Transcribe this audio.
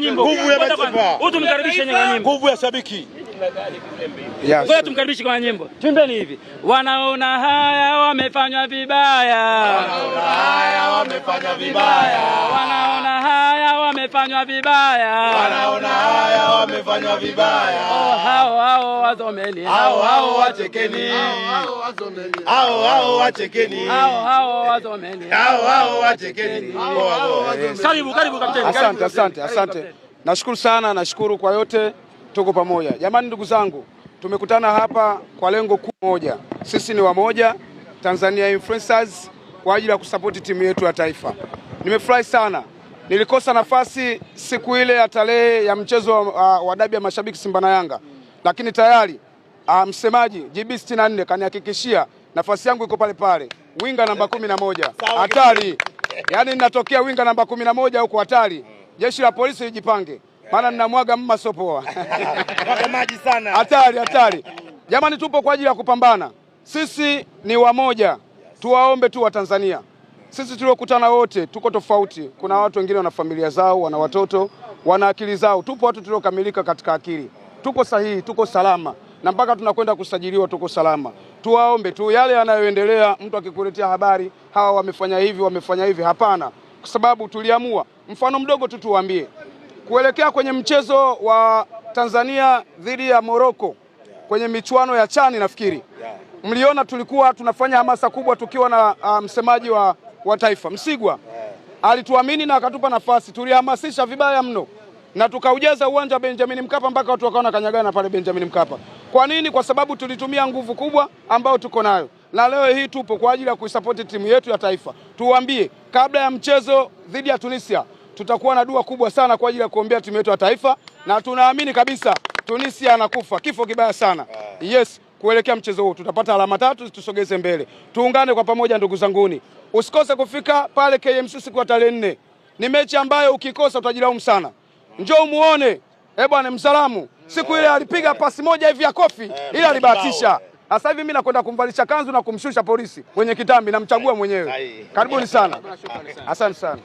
nyimbo. Nguvu ya mataifa. Tumkaribishe kwa nyimbo. Nguvu ya shabiki. Ngoja tumkaribishe kwa nyimbo. Tuimbeni hivi. Wanaona haya wamefanywa vibaya. Wanaona haya wamefanywa vibaya. Wanaona haya wamefanywa vibaya. Wanaona haya wamefanywa vibaya. Hao wazomeni. Hao wachekeni. Hao wachekeni. Hao wazomeni. Hao wachekeni. Karibu kapteni. Asante. Nashukuru sana, nashukuru kwa yote, tuko pamoja. Jamani ndugu zangu, tumekutana hapa kwa lengo kuu moja. Sisi ni wamoja, Tanzania Influencers, kwa ajili ya kusapoti timu yetu ya taifa. Nimefurahi sana. Nilikosa nafasi siku ile ya tarehe ya mchezo wa dabi ya mashabiki Simba na Yanga. Lakini tayari msemaji GB64 kanihakikishia nafasi yangu iko pale pale. Winga namba 11. Hatari. Yaani ninatokea winga namba 11 huko hatari. Jeshi la polisi lijipange. Maana ninamwaga mma sopoa. Mwaga maji sana. Hatari. Jamani tupo kwa ajili ya kupambana. Sisi ni wamoja. Tuwaombe tu wa Tanzania. Sisi tuliokutana wote tuko tofauti. Kuna watu wengine wana familia zao, wana watoto, wana akili zao. Tupo watu tuliokamilika katika akili. Tuko sahihi, tuko salama. Na mpaka tunakwenda kusajiliwa tuko salama. Tuwaombe tu yale yanayoendelea, mtu akikuletea habari, hawa wamefanya hivi, hapana. Kwa sababu tuliamua, mfano mdogo tu tuwaambie. Kuelekea kwenye mchezo wa Tanzania dhidi ya Morocco kwenye michuano ya Chani nafikiri. Mliona tulikuwa tunafanya hamasa kubwa tukiwa na msemaji wa taifa Msigwa. Alituamini na akatupa nafasi. Tulihamasisha vibaya mno na tukaujaza uwanja Benjamin Mkapa mpaka watu wakaona kanyagana pale Benjamin Mkapa. Kwa nini? Kwa sababu tulitumia nguvu kubwa ambayo tuko nayo. Na leo hii tupo kwa ajili ya kuisupport timu yetu ya taifa. Tuwaambie kabla ya mchezo dhidi ya Tunisia tutakuwa na dua kubwa sana kwa ajili ya kuombea timu yetu ya taifa, na tunaamini kabisa Tunisia anakufa kifo kibaya sana. Yes, kuelekea mchezo huu tutapata alama 3 tusogeze mbele. Tuungane kwa pamoja ndugu zanguni. Usikose kufika pale KMC siku ya tarehe 4. Ni mechi ambayo ukikosa utajilaumu sana. Njoo muone. Bwana msalamu. Siku ile alipiga pasi moja hivi ya kofi, ila alibahatisha. Sasa hivi mimi nakwenda kumvalisha kanzu na kumshusha polisi kwenye kitambi, namchagua mwenyewe. Karibuni sana. Asante sana.